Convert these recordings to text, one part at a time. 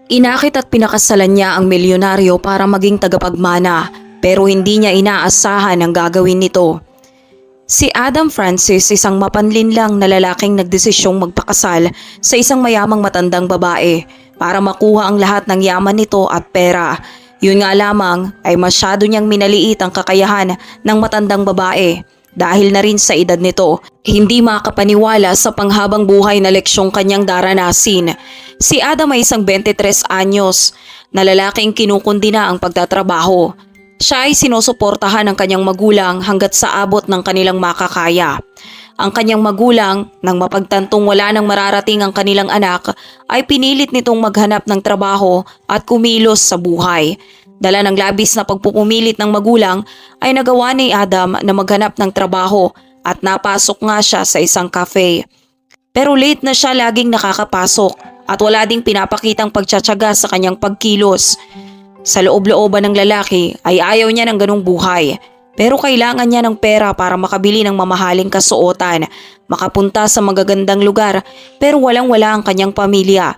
Inakit at pinakasalan niya ang milyonaryo para maging tagapagmana pero hindi niya inaasahan ang gagawin nito. Si Adam Francis isang mapanlinlang na lalaking nagdesisyong magpakasal sa isang mayamang matandang babae para makuha ang lahat ng yaman nito at pera. Yun nga lamang ay masyado niyang minaliit ang kakayahan ng matandang babae. Dahil na rin sa edad nito, hindi makapaniwala sa panghabang buhay na leksyong kanyang daranasin. Si Adam ay isang 23 anyos na lalaking kinukundina ang pagtatrabaho. Siya ay sinusuportahan ng kanyang magulang hanggat sa abot ng kanilang makakaya. Ang kanyang magulang, nang mapagtantong wala nang mararating ang kanilang anak, ay pinilit nitong maghanap ng trabaho at kumilos sa buhay. Dala ng labis na pagpupumilit ng magulang ay nagawa ni Adam na maghanap ng trabaho at napasok nga siya sa isang cafe. Pero late na siya laging nakakapasok at wala ding pinapakitang pagtsatsaga sa kanyang pagkilos. Sa loob-looban ng lalaki ay ayaw niya ng ganong buhay. Pero kailangan niya ng pera para makabili ng mamahaling kasuotan, makapunta sa magagandang lugar pero walang-wala ang kanyang pamilya.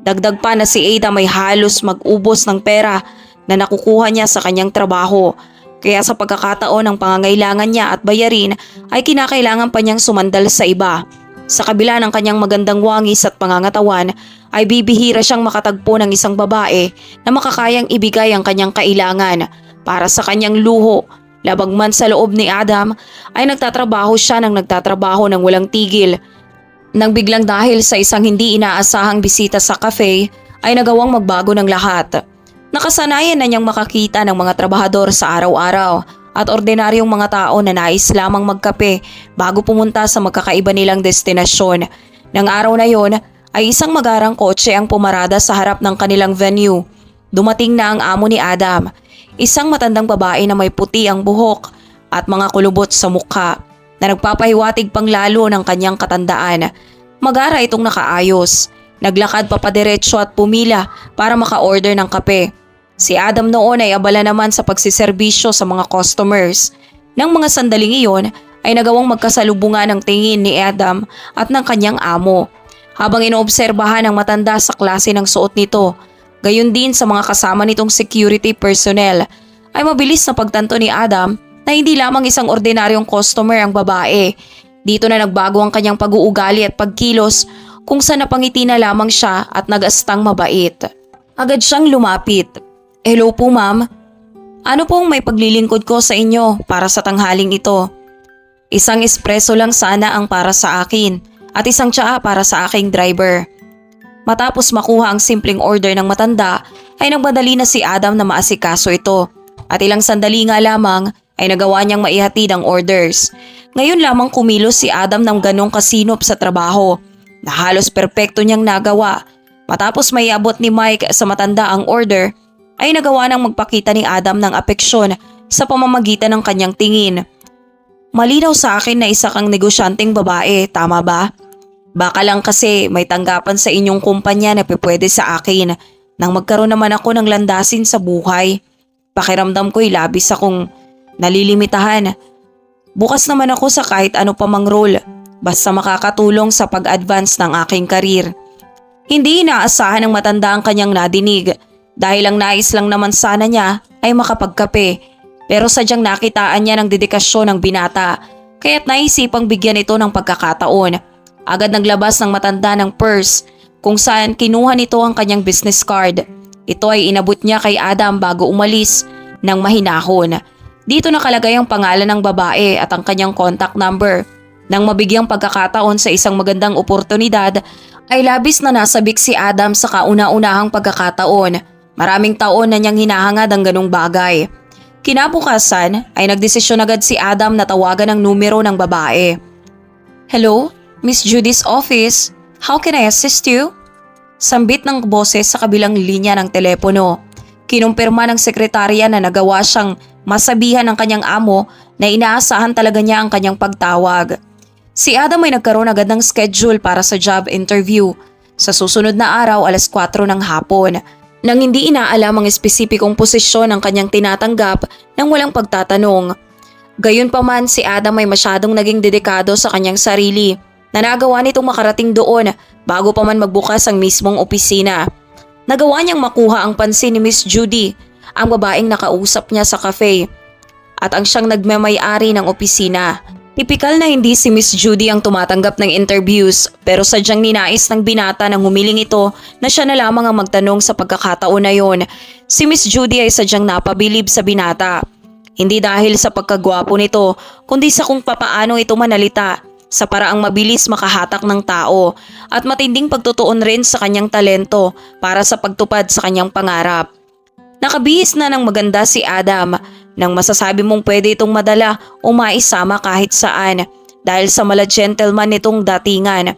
Dagdag pa na si Adam ay halos mag-ubos ng pera na nakukuha niya sa kanyang trabaho. Kaya sa pagkakataon ng pangangailangan niya at bayarin ay kinakailangan pa niyang sumandal sa iba. Sa kabila ng kanyang magandang wangis at pangangatawan ay bibihira siyang makatagpo ng isang babae na makakayang ibigay ang kanyang kailangan para sa kanyang luho. Labag man sa loob ni Adam ay nagtatrabaho siya ng nagtatrabaho ng walang tigil. Nang biglang dahil sa isang hindi inaasahang bisita sa cafe ay nagawang magbago ng lahat. Nakasanayan na niyang makakita ng mga trabahador sa araw-araw at ordinaryong mga tao na nais lamang magkape bago pumunta sa magkakaiba nilang destinasyon. Nang araw na yon ay isang magarang kotse ang pumarada sa harap ng kanilang venue. Dumating na ang amo ni Adam, isang matandang babae na may puti ang buhok at mga kulubot sa mukha na nagpapahiwatig pang lalo ng kanyang katandaan. Magara itong nakaayos. Naglakad papadiretso at pumila para maka-order ng kape. Si Adam noon ay abala naman sa pagsiserbisyo sa mga customers. Nang mga sandaling iyon ay nagawang magkasalubungan ng tingin ni Adam at ng kanyang amo. Habang inoobserbahan ng matanda sa klase ng suot nito, gayon din sa mga kasama nitong security personnel, ay mabilis na pagtanto ni Adam na hindi lamang isang ordinaryong customer ang babae. Dito na nagbago ang kanyang pag-uugali at pagkilos kung saan napangiti na lamang siya at nag-astang mabait. Agad siyang lumapit. "Hello po ma'am. Ano pong may paglilingkod ko sa inyo para sa tanghaling ito? Isang espresso lang sana ang para sa akin at isang tsaa para sa aking driver." Matapos makuha ang simpleng order ng matanda ay nagmadali na si Adam na maasikaso ito at ilang sandali nga lamang ay nagawa niyang maihatid ang orders. Ngayon lamang kumilos si Adam ng ganong kasinop sa trabaho na halos perpekto niyang nagawa. Matapos may abot ni Mike sa matanda ang order ay nagawa nang magpakita ni Adam ng apeksyon sa pamamagitan ng kanyang tingin. "Malinaw sa akin na isa kang negosyanteng babae, tama ba? Baka lang kasi may tanggapan sa inyong kumpanya na pwede sa akin nang magkaroon naman ako ng landasin sa buhay. Pakiramdam ko'y labis akong nalilimitahan. Bukas naman ako sa kahit ano pa mang role basta makakatulong sa pag-advance ng aking karir." Hindi inaasahan ng matanda ang kanyang nadinig dahil ang nais lang naman sana niya ay makapagkape. Pero sadyang nakitaan niya ng dedikasyon ng binata kaya't naisipang bigyan ito ng pagkakataon. Agad naglabas ng matanda ng purse kung saan kinuha nito ang kanyang business card. Ito ay inabot niya kay Adam bago umalis ng mahinahon. Dito nakalagay ang pangalan ng babae at ang kanyang contact number. Nang mabigyang pagkakataon sa isang magandang oportunidad ay labis na nasabik si Adam sa kauna-unahang pagkakataon. Maraming taon na niyang hinahangad ang ganong bagay. Kinabukasan ay nagdesisyon agad si Adam na tawagan ang numero ng babae. "Hello, Miss Judy's office. How can I assist you?" Sambit ng boses sa kabilang linya ng telepono. Kinumpirma ng sekretarya na nagawa siyang masabihan ng kanyang amo na inaasahan talaga niya ang kanyang pagtawag. Si Adam ay nagkaroon agad ng schedule para sa job interview. Sa susunod na araw 4:00 ng hapon. Nang hindi inaalam ang espesipikong posisyon ng kanyang tinatanggap nang walang pagtatanong. Gayunpaman si Adam ay masyadong naging dedikado sa kanyang sarili na nagawa nitong makarating doon bago pa man magbukas ang mismong opisina. Nagawa niyang makuha ang pansin ni Miss Judy, ang babaeng nakausap niya sa cafe, at ang siyang nagmamay-ari ng opisina. Tipikal na hindi si Miss Judy ang tumatanggap ng interviews, pero sadyang ninais ng binata nang humiling ito na siya na lamang ang magtanong sa pagkakataon na yon. Si Miss Judy ay sadyang napabilib sa binata. Hindi dahil sa pagkagwapo nito, kundi sa kung papaano ito manalita, sa paraang mabilis makahatak ng tao, at matinding pagtutuon rin sa kanyang talento para sa pagtupad sa kanyang pangarap. Nakabihis na ng maganda si Adam nang masasabi mong pwede itong madala o maisama kahit saan dahil sa mala gentleman nitong datingan.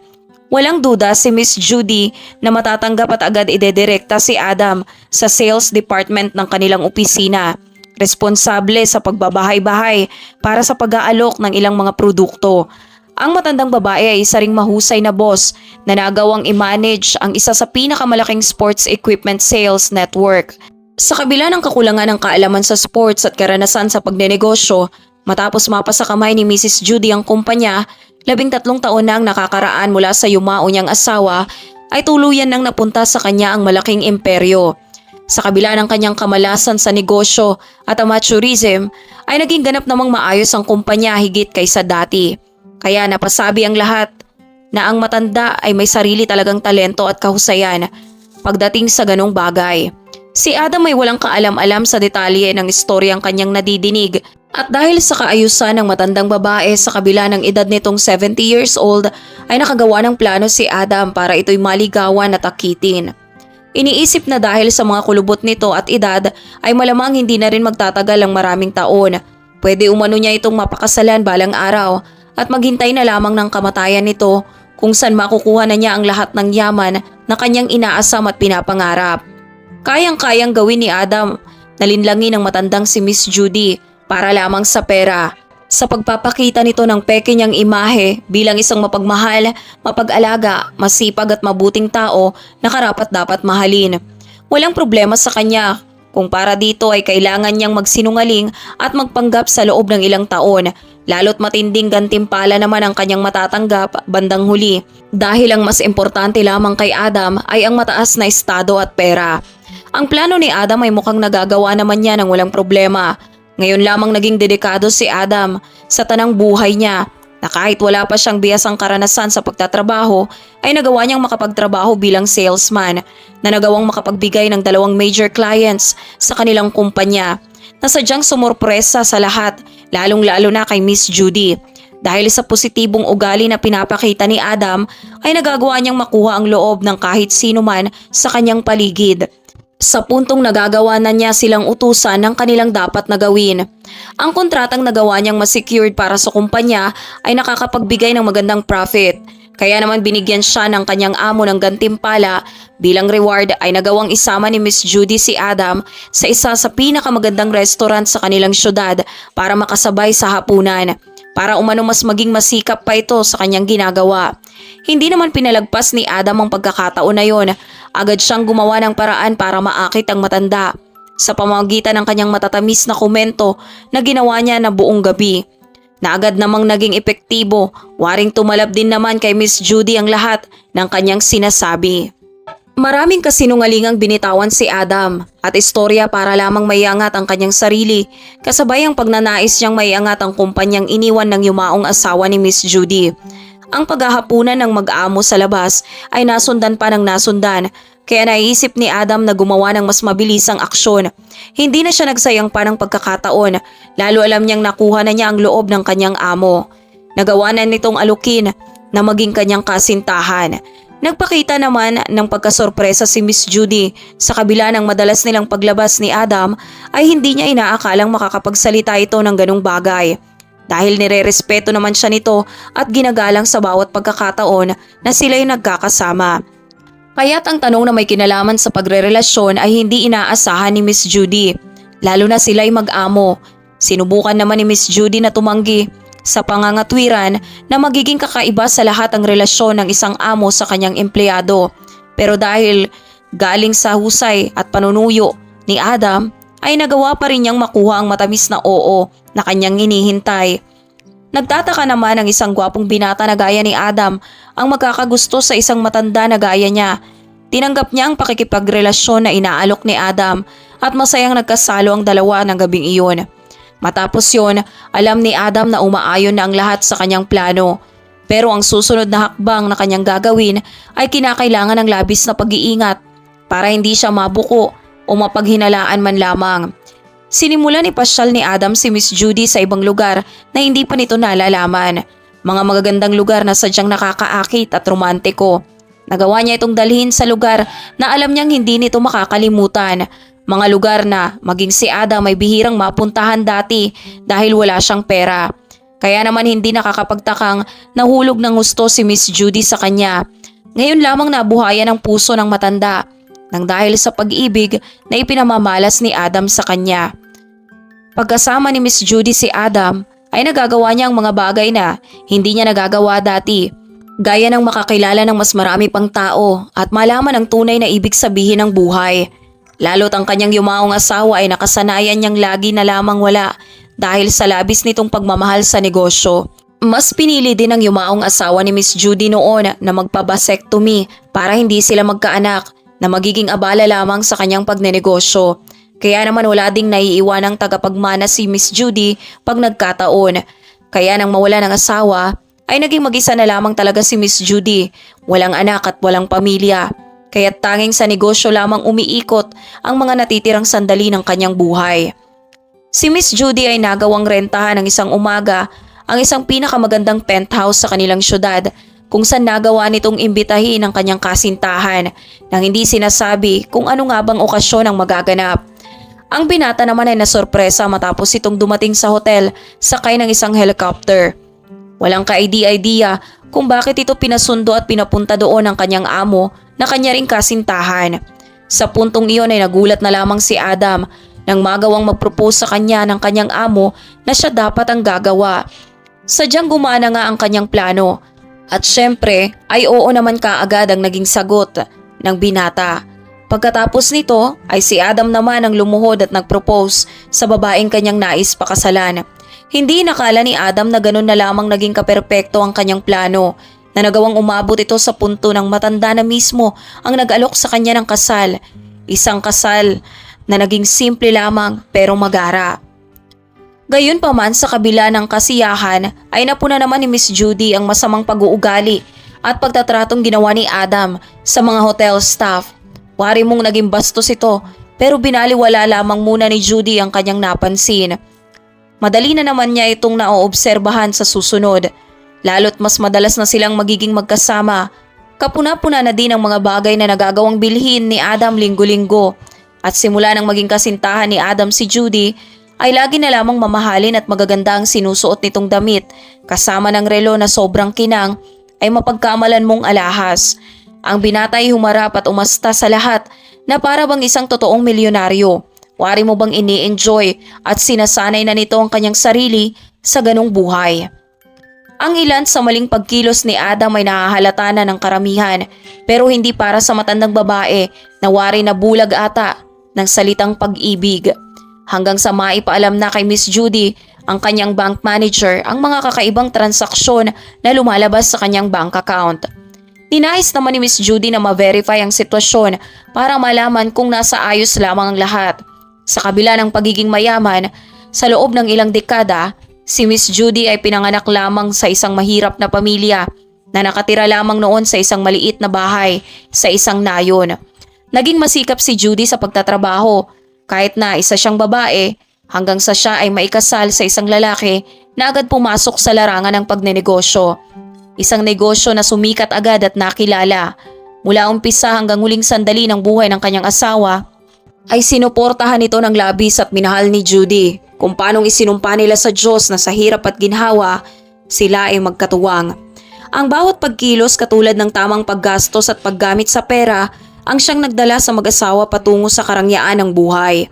Walang duda si Miss Judy na matatanggap at agad idedirekta si Adam sa sales department ng kanilang opisina, responsable sa pagbabahay-bahay para sa pag-aalok ng ilang mga produkto. Ang matandang babae ay isa ring mahusay na boss na nagawang i-manage ang isa sa pinakamalaking sports equipment sales network. Sa kabila ng kakulangan ng kaalaman sa sports at karanasan sa pagnenegosyo, matapos mapasa kamay ni Mrs. Judy ang kumpanya, 13 taon na ang nakakaraan mula sa yumao niyang asawa, ay tuluyan nang napunta sa kanya ang malaking imperyo. Sa kabila ng kanyang kamalasan sa negosyo at amateurism, ay naging ganap namang maayos ang kumpanya higit kaysa dati. Kaya napasabi ang lahat na ang matanda ay may sarili talagang talento at kahusayan pagdating sa ganong bagay. Si Adam ay walang kaalam-alam sa detalye ng istoryang kanyang nadidinig at dahil sa kaayusan ng matandang babae sa kabila ng edad nitong 70 years old ay nakagawa ng plano si Adam para ito'y maligawan at akitin. Iniisip na dahil sa mga kulubot nito at edad ay malamang hindi na rin magtatagal ang maraming taon. Pwede umano niya itong mapakasalan balang araw at maghintay na lamang ng kamatayan nito kung saan makukuha na niya ang lahat ng yaman na kanyang inaasam at pinapangarap. Kayang-kayang gawin ni Adam na linlangin ng matandang si Miss Judy para lamang sa pera. Sa pagpapakita nito ng peke niyang imahe bilang isang mapagmahal, mapag-alaga, masipag at mabuting tao na karapat-dapat mahalin. Walang problema sa kanya kung para dito ay kailangan niyang magsinungaling at magpanggap sa loob ng ilang taon, lalo't matinding gantimpala naman ang kanyang matatanggap bandang huli dahil ang mas importante lamang kay Adam ay ang mataas na estado at pera. Ang plano ni Adam ay mukhang nagagawa naman niya ng walang problema. Ngayon lamang naging dedikado si Adam sa tanang buhay niya na kahit wala pa siyang biyasang karanasan sa pagtatrabaho ay nagawa niyang makapagtrabaho bilang salesman na nagawang makapagbigay ng 2 major clients sa kanilang kumpanya na sadyang sumurpresa sa lahat, lalong-lalo na kay Miss Judy. Dahil sa positibong ugali na pinapakita ni Adam ay nagagawa niyang makuha ang loob ng kahit sino man sa kanyang paligid. Sa puntong nagagawa na niya silang utusan ng kanilang dapat na gawin. Ang kontratang nagawa niyang mas-secured para sa kumpanya ay nakakapagbigay ng magandang profit. Kaya naman binigyan siya ng kanyang amo ng gantimpala. Bilang reward ay nagawang isama ni Miss Judy si Adam sa isa sa pinakamagandang restaurant sa kanilang syudad para makasabay sa hapunan. Para umano mas maging masikap pa ito sa kanyang ginagawa. Hindi naman pinalagpas ni Adam ang pagkakataon na yon. Agad siyang gumawa ng paraan para maakit ang matanda sa pamamagitan ng kanyang matatamis na komento na ginawa niya na buong gabi. Na agad namang naging epektibo, waring tumalab din naman kay Miss Judy ang lahat ng kanyang sinasabi. Maraming kasinungalingang binitawan si Adam at istorya para lamang maiangat ang kanyang sarili kasabay ang pagnanais niyang maiangat ang kumpanyang iniwan ng yumaong asawa ni Miss Judy. Ang paghahapunan ng mag-amo sa labas ay nasundan pa ng nasundan kaya naisip ni Adam na gumawa ng mas mabilisang aksyon. Hindi na siya nagsayang pa ng pagkakataon, lalo alam niyang nakuha na niya ang loob ng kanyang amo. Nagawa na nitong alukin na maging kanyang kasintahan. Nagpakita naman ng pagkasorpresa si Miss Judy sa kabila ng madalas nilang paglabas ni Adam ay hindi niya inaakalang makakapagsalita ito ng ganong bagay. Dahil nire-respeto naman siya nito at ginagalang sa bawat pagkakataon na sila'y nagkakasama. Kaya't ang tanong na may kinalaman sa pagrerelasyon ay hindi inaasahan ni Miss Judy, lalo na sila'y mag-amo. Sinubukan naman ni Miss Judy na tumanggi sa pangangatwiran na magiging kakaiba sa lahat ang relasyon ng isang amo sa kanyang empleyado. Pero dahil galing sa husay at panunuyo ni Adam, ay nagawa pa rin niyang makuha ang matamis na oo na kanyang hinihintay. Nagtataka naman ang isang gwapong binata na gaya ni Adam ang magkakagusto sa isang matanda na gaya niya. Tinanggap niya ang pakikipagrelasyon na inaalok ni Adam at masayang nagkasalo ang dalawa ng gabing iyon. Matapos yon, alam ni Adam na umaayon na ang lahat sa kanyang plano. Pero ang susunod na hakbang na kanyang gagawin ay kinakailangan ng labis na pag-iingat para hindi siya mabuko o mapaghinalaan man lamang. Sinimulan ipasyal ni Adam si Miss Judy sa ibang lugar na hindi pa nito nalalaman. Mga magagandang lugar na sadyang nakakaakit at romantiko. Nagawa niya itong dalhin sa lugar na alam niyang hindi nito makakalimutan. Mga lugar na maging si Adam ay bihirang mapuntahan dati dahil wala siyang pera. Kaya naman hindi nakakapagtakang nahulog ng gusto si Miss Judy sa kanya. Ngayon lamang nabuhayan ang puso ng matanda nang dahil sa pag-ibig na ipinamamalas ni Adam sa kanya. Pagkasama ni Miss Judy si Adam ay nagagawa niya ang mga bagay na hindi niya nagagawa dati. Gaya ng makakilala ng mas marami pang tao at malaman ang tunay na ibig sabihin ng buhay. Lalo't ang kanyang yumaong asawa ay nakasanayan niyang lagi na lamang wala dahil sa labis nitong pagmamahal sa negosyo. Mas pinili din ng yumaong asawa ni Miss Judy noon na magpabasectomy para hindi sila magkaanak na magiging abala lamang sa kanyang pagnenegosyo. Kaya naman wala ding naiiwan ng tagapagmana si Miss Judy pag nagkataon. Kaya nang mawala ng asawa ay naging mag-isa na lamang talaga si Miss Judy. Walang anak at walang pamilya. Kaya't tanging sa negosyo lamang umiikot ang mga natitirang sandali ng kanyang buhay. Si Miss Judy ay nagawang rentahan ng isang umaga ang isang pinakamagandang penthouse sa kanilang syudad kung saan nagawa nitong imbitahin ang kanyang kasintahan nang hindi sinasabi kung ano nga bang okasyon ang magaganap. Ang binata naman ay nasorpresa matapos itong dumating sa hotel sakay ng isang helicopter. Walang ka-idea kung bakit ito pinasundo at pinapunta doon ng kanyang amo na kanya ring kasintahan. Sa puntong iyon ay nagulat na lamang si Adam nang magawang mag-propose sa kanya ng kanyang amo na siya dapat ang gagawa. Sadyang gumana nga ang kanyang plano at syempre ay oo naman kaagad ang naging sagot ng binata. Pagkatapos nito ay si Adam naman ang lumuhod at nag-propose sa babaeng kanyang nais pakasalan. Hindi nakala ni Adam na ganun na lamang naging kaperpekto ang kanyang plano na nagawang umabot ito sa punto ng matanda na mismo ang nag-alok sa kanya ng kasal. Isang kasal na naging simple lamang pero magara. Gayunpaman sa kabila ng kasiyahan ay napuna naman ni Miss Judy ang masamang pag-uugali at pagtatratong ginawa ni Adam sa mga hotel staff. Wari mong naging bastos ito pero binaliwala lamang muna ni Judy ang kanyang napansin. Madali na naman niya itong naoobserbahan sa susunod. Lalo't mas madalas na silang magiging magkasama. Kapuna-puna na din ang mga bagay na nagagawang bilhin ni Adam linggo-linggo. At simula nang maging kasintahan ni Adam si Judy, ay lagi na lamang mamahalin at magaganda ang sinusuot nitong damit kasama ng relo na sobrang kinang ay mapagkamalan mong alahas. Ang binata ay humarap at umasta sa lahat na para bang isang totoong milyonaryo. Wari mo bang ini-enjoy at sinasanay na nito ang kanyang sarili sa ganong buhay? Ang ilan sa maling pagkilos ni Adam ay nahahalata na ng karamihan pero hindi para sa matandang babae na wari na bulag ata ng salitang pag-ibig. Hanggang sa maipaalam na kay Miss Judy ang kanyang bank manager ang mga kakaibang transaksyon na lumalabas sa kanyang bank account. Ninais naman ni Miss Judy na ma-verify ang sitwasyon para malaman kung nasa ayos lamang ang lahat. Sa kabila ng pagiging mayaman, sa loob ng ilang dekada, si Miss Judy ay pinanganak lamang sa isang mahirap na pamilya na nakatira lamang noon sa isang maliit na bahay sa isang nayon. Naging masikap si Judy sa pagtatrabaho kahit na isa siyang babae hanggang sa siya ay maikasal sa isang lalaki na agad pumasok sa larangan ng pagnenegosyo. Isang negosyo na sumikat agad at nakilala. Mula umpisa hanggang huling sandali ng buhay ng kanyang asawa ay sinuportahan ito ng labis at minahal ni Judy kung paanong isinumpa nila sa Diyos na sa hirap at ginhawa sila ay magkatuwang. Ang bawat pagkilos katulad ng tamang paggastos at paggamit sa pera ang siyang nagdala sa mag-asawa patungo sa karangyaan ng buhay.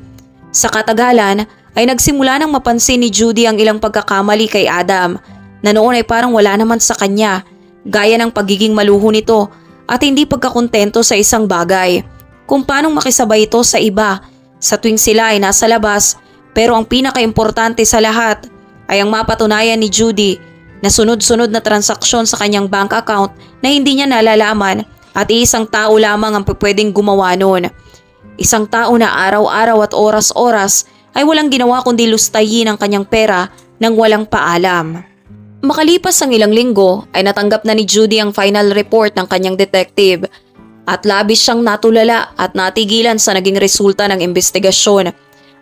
Sa katagalan ay nagsimula nang mapansin ni Judy ang ilang pagkakamali kay Adam na noon ay parang wala naman sa kanya, gaya ng pagiging maluho nito at hindi pagkakontento sa isang bagay. Kung paanong makisabay ito sa iba sa tuwing sila ay nasa labas, pero ang pinakaimportante sa lahat ay ang mapatunayan ni Judy na sunod-sunod na transaksyon sa kanyang bank account na hindi niya nalalaman At isang tao lamang ang pwedeng gumawa nun. Isang tao na araw-araw at oras-oras ay walang ginawa kundi lustayin ang kanyang pera nang walang paalam. Makalipas ang ilang linggo ay natanggap na ni Judy ang final report ng kanyang detective at labis siyang natulala at natigilan sa naging resulta ng investigasyon.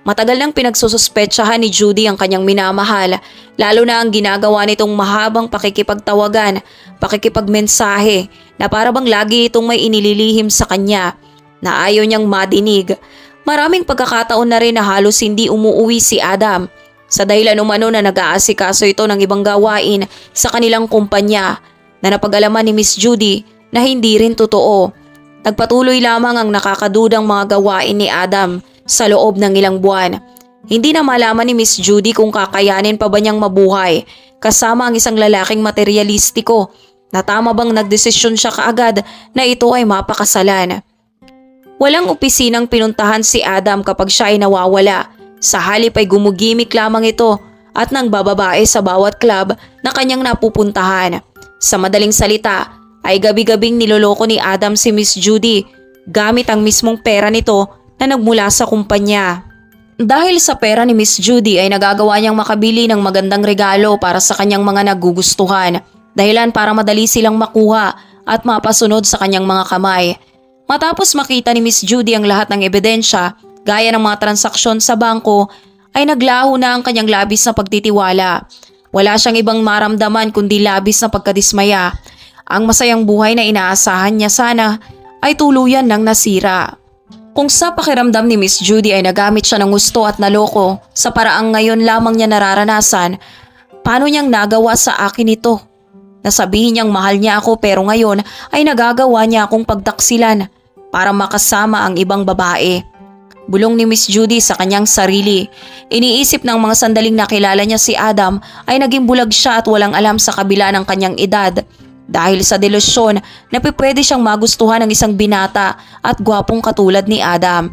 Matagal nang pinagsususpetsahan ni Judy ang kanyang minamahal, lalo na ang ginagawa nitong mahabang pakikipagtawagan, pakikipagmensahe na para bang lagi itong may inililihim sa kanya na ayaw niyang madinig. Maraming pagkakataon na rin na halos hindi umuuwi si Adam sa dahilan umano na nag-aasikaso ito ng ibang gawain sa kanilang kumpanya na napag-alaman ni Miss Judy na hindi rin totoo. Nagpatuloy lamang ang nakakadudang mga gawain ni Adam sa loob ng ilang buwan. Hindi na malaman ni Miss Judy kung kakayanin pa ba niyang mabuhay kasama ang isang lalaking materialistiko na tama bang nagdesisyon siya kaagad na ito ay mapakasalan. Walang opisinang pinuntahan si Adam kapag siya ay nawawala. Sa halip ay gumugimik lamang ito at nang bababae sa bawat club na kanyang napupuntahan. Sa madaling salita ay gabi-gabing niloloko ni Adam si Miss Judy gamit ang mismong pera nito na nagmula sa kumpanya. Dahil sa pera ni Miss Judy ay nagagawa niyang makabili ng magandang regalo para sa kanyang mga nagugustuhan, dahilan para madali silang makuha at mapasunod sa kanyang mga kamay. Matapos makita ni Miss Judy ang lahat ng ebidensya, gaya ng mga transaksyon sa bangko, ay naglaho na ang kanyang labis na pagtitiwala. Wala siyang ibang maramdaman kundi labis na pagkadismaya. Ang masayang buhay na inaasahan niya sana ay tuluyan ng nasira. Kung sa pakiramdam ni Miss Judy ay nagamit siya ng gusto at naloko sa paraang ngayon lamang niya nararanasan, paano niyang nagawa sa akin ito? Nasabihin niyang mahal niya ako pero ngayon ay nagagawa niya akong pagtaksilan para makasama ang ibang babae. Bulong ni Miss Judy sa kanyang sarili. Iniisip ng mga sandaling nakilala niya si Adam ay naging bulag siya at walang alam sa kabila ng kanyang edad. Dahil sa delusyon na pwede siyang magustuhan ng isang binata at gwapong katulad ni Adam.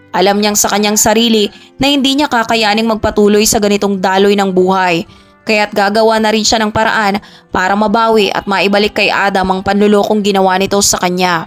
Alam niyang sa kanyang sarili na hindi niya kakayaning magpatuloy sa ganitong daloy ng buhay. Kaya't gagawa na rin siya ng paraan para mabawi at maibalik kay Adam ang panlulokong ginawa nito sa kanya.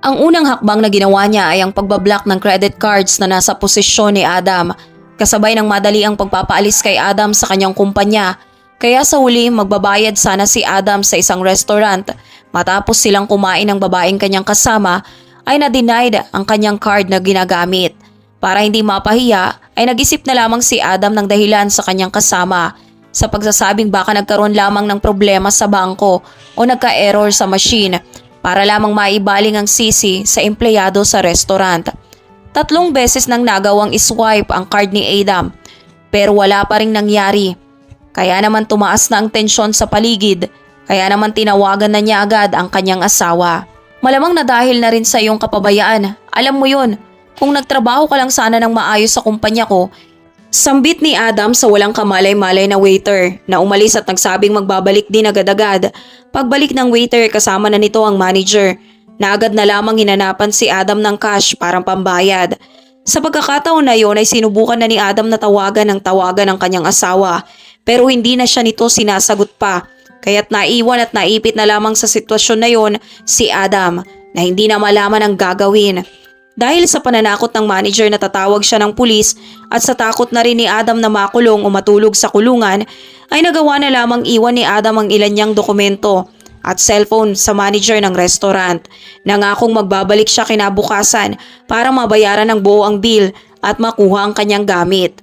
Ang unang hakbang na ginawa niya ay ang pagbablock ng credit cards na nasa posisyon ni Adam. Kasabay ng madali ang pagpapaalis kay Adam sa kanyang kumpanya. Kaya sa huli magbabayad sana si Adam sa isang restaurant. Matapos silang kumain ng babaeng kanyang kasama ay na-denied ang kanyang card na ginagamit. Para hindi mapahiya ay nag-isip na lamang si Adam ng dahilan sa kanyang kasama sa pagsasabing baka nagkaroon lamang ng problema sa bangko o nagka-error sa machine para lamang maibaling ang sisi sa empleyado sa restaurant. 3 beses nang nagawang iswipe ang card ni Adam pero wala pa ring nangyari. Kaya naman tumaas na ang tensyon sa paligid, kaya naman tinawagan na niya agad ang kanyang asawa. Malamang na dahil na rin sa iyong kapabayaan, alam mo yun, kung nagtrabaho ka lang sana ng maayos sa kumpanya ko. Sambit ni Adam sa walang kamalay-malay na waiter na umalis at nagsabing magbabalik din agad-agad. Pagbalik ng waiter kasama na nito ang manager na agad na lamang hinanapan si Adam ng cash parang pambayad. Sa pagkakataon na yon ay sinubukan na ni Adam na tawagan ng kanyang asawa. Pero hindi na siya nito sinasagot pa, kaya't naiwan at naipit na lamang sa sitwasyon na yon si Adam na hindi na malaman ang gagawin. Dahil sa pananakot ng manager na tatawag siya ng pulis at sa takot na rin ni Adam na makulong o matulog sa kulungan, ay nagawa na lamang iwan ni Adam ang ilan niyang dokumento at cellphone sa manager ng restaurant. Nangakong magbabalik siya kinabukasan para mabayaran ng buo ang bill at makuha ang kanyang gamit.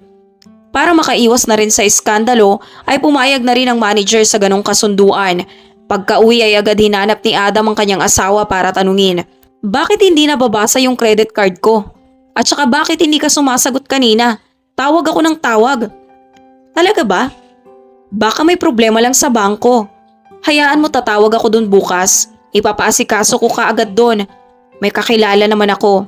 Para makaiwas na rin sa iskandalo ay pumayag na rin ang manager sa ganong kasunduan. Pagka-uwi ay agad hinanap ni Adam ang kanyang asawa para tanungin, bakit hindi nababasa yung credit card ko? At saka bakit hindi ka sumasagot kanina? Tawag ako ng tawag. Talaga ba? Baka may problema lang sa bangko. Hayaan mo tatawag ako dun bukas. Ipapaasikaso ko kaagad dun. May kakilala naman ako.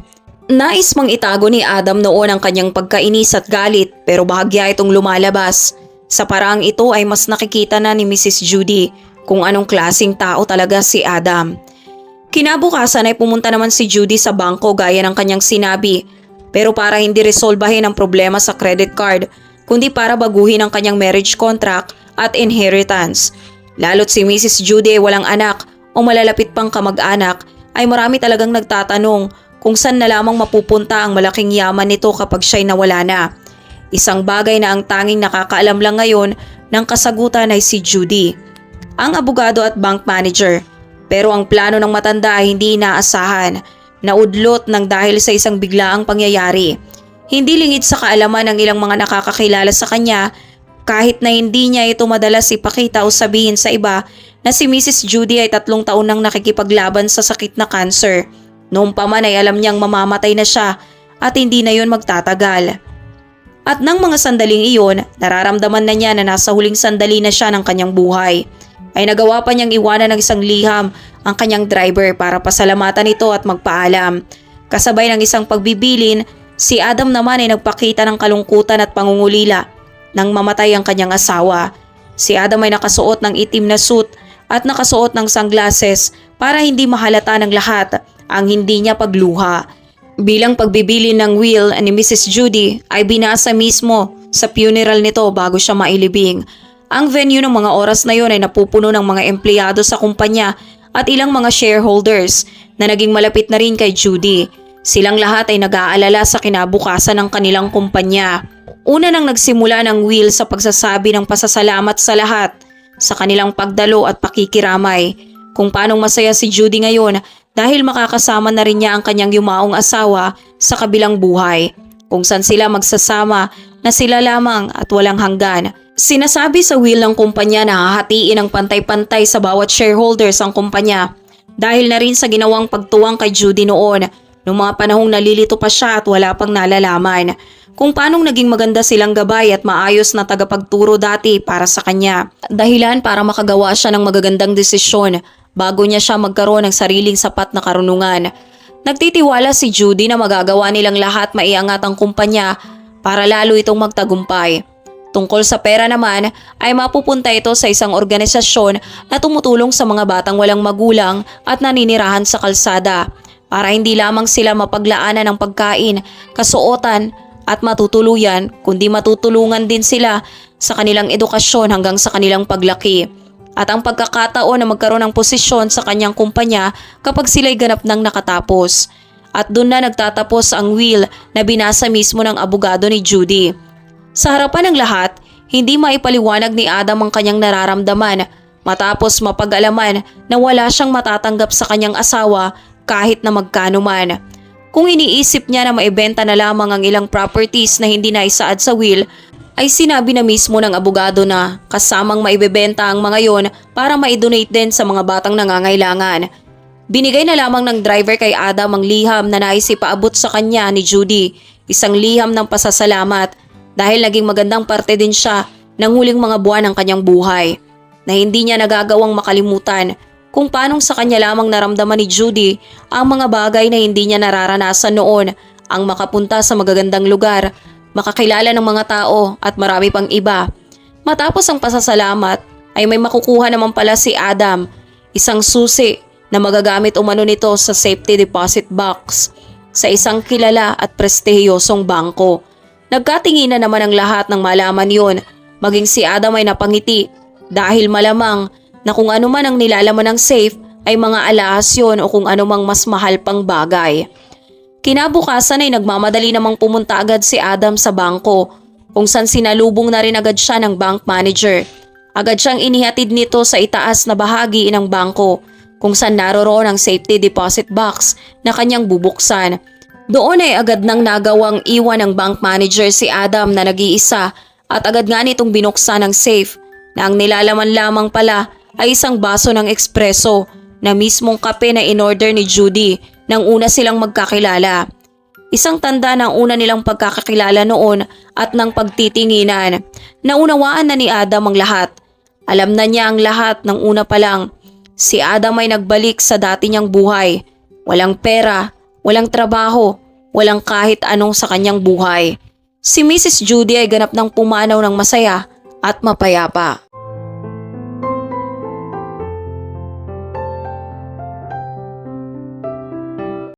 Nais mang itago ni Adam noon ang kanyang pagkainis at galit pero bahagya itong lumalabas. Sa paraang ito ay mas nakikita na ni Mrs. Judy kung anong klaseng tao talaga si Adam. Kinabukasan ay pumunta naman si Judy sa bangko gaya ng kanyang sinabi pero para hindi resolbahin ang problema sa credit card kundi para baguhin ang kanyang marriage contract at inheritance. Lalo't si Mrs. Judy ay walang anak o malalapit pang kamag-anak ay marami talagang nagtatanong kung saan na lamang mapupunta ang malaking yaman nito kapag siya'y nawala na. Isang bagay na ang tanging nakakaalam lang ngayon ng kasagutan ay si Judy, ang abogado at bank manager. Pero ang plano ng matanda ay hindi inaasahan, naudlot ng dahil sa isang biglaang pangyayari. Hindi lingid sa kaalaman ng ilang mga nakakakilala sa kanya kahit na hindi niya ito madalas ipakita o sabihin sa iba na si Mrs. Judy ay 3 taon nang nakikipaglaban sa sakit na cancer. Noong pa man ay alam niyang mamamatay na siya at hindi na yon magtatagal. At nang mga sandaling iyon, nararamdaman na niya na nasa huling sandali na siya ng kanyang buhay. Ay nagawa pa niyang iwanan ng isang liham ang kanyang driver para pasalamatan ito at magpaalam. Kasabay ng isang pagbibilin, si Adam naman ay nagpakita ng kalungkutan at pangungulila nang mamatay ang kanyang asawa. Si Adam ay nakasuot ng itim na suit at nakasuot ng sunglasses para hindi mahalata ng lahat ang hindi niya pagluha. Bilang pagbibilin ng will ni Mrs. Judy ay binasa mismo sa funeral nito bago siya mailibing. Ang venue ng mga oras na yon ay napupuno ng mga empleyado sa kumpanya at ilang mga shareholders na naging malapit na rin kay Judy. Silang lahat ay nag-aalala sa kinabukasan ng kanilang kumpanya. Una nang nagsimula ng Will sa pagsasabi ng pasasalamat sa lahat sa kanilang pagdalo at pakikiramay. Kung paanong masaya si Judy ngayon dahil makakasama na rin niya ang kanyang yumaong asawa sa kabilang buhay. Kung saan sila magsasama na sila lamang at walang hanggan. Sinasabi sa will ng kumpanya na hahatiin ng pantay-pantay sa bawat shareholders ang kumpanya dahil na rin sa ginawang pagtuwang kay Judy noon nung mga panahong nalilito pa siya at wala pang nalalaman kung paanong naging maganda silang gabay at maayos na tagapagturo dati para sa kanya. Dahilan para makagawa siya ng magagandang desisyon bago niya siya magkaroon ng sariling sapat na karunungan. Nagtitiwala si Judy na magagawa nilang lahat maiangat ang kumpanya para lalo itong magtagumpay. Tungkol sa pera naman ay mapupunta ito sa isang organisasyon na tumutulong sa mga batang walang magulang at naninirahan sa kalsada para hindi lamang sila mapaglaanan ng pagkain, kasuotan at matutuluyan kundi matutulungan din sila sa kanilang edukasyon hanggang sa kanilang paglaki. At ang pagkakataon na magkaroon ng posisyon sa kanyang kumpanya kapag sila'y ganap nang nakatapos. At doon na nagtatapos ang will na binasa mismo ng abogado ni Judy. Sa harapan ng lahat, hindi maipaliwanag ni Adam ang kanyang nararamdaman matapos mapag-alaman na wala siyang matatanggap sa kanyang asawa kahit na magkano man. Kung iniisip niya na maibenta na lamang ang ilang properties na hindi naisaad sa will, ay sinabi na mismo ng abogado na kasamang maibebenta ang mga yon para maidonate din sa mga batang nangangailangan. Binigay na lamang ng driver kay Adam ang liham na nais ipaabot sa kanya ni Judy, isang liham ng pasasalamat dahil naging magandang parte din siya ng huling mga buwan ng kanyang buhay na hindi niya nagagawang makalimutan kung paanong sa kanya lamang naramdaman ni Judy ang mga bagay na hindi niya nararanasan noon, ang makapunta sa magagandang lugar, makakilala ng mga tao at marami pang iba. Matapos ang pasasalamat ay may makukuha naman pala si Adam, isang susi na magagamit umano nito sa safety deposit box sa isang kilala at prestihiyosong bangko. Nagkatinginan naman ang lahat ng malaman yon, maging si Adam ay napangiti dahil malamang na kung ano man ang nilalaman ng safe ay mga alahas yun o kung ano mang mas mahal pang bagay. Kinabukasan ay nagmamadali namang pumunta agad si Adam sa bangko kung saan sinalubong na rin agad siya ng bank manager. Agad siyang inihatid nito sa itaas na bahagi ng bangko kung saan naroroon ang safety deposit box na kanyang bubuksan. Doon ay agad nang nagawang iwan ng bank manager si Adam na nag-iisa at agad nga nitong binuksan ang safe na ang nilalaman lamang pala ay isang baso ng espresso na mismong kape na in-order ni Judy nang una silang magkakilala. Isang tanda ng una nilang pagkakakilala noon at ng pagtitinginan. Naunawaan na ni Adam ang lahat. Alam na niya ang lahat ng una pa lang. Si Adam ay nagbalik sa dati niyang buhay. Walang pera, walang trabaho, walang kahit anong sa kanyang buhay. Si Mrs. Judy ay ganap ng pumanaw ng masaya at mapayapa.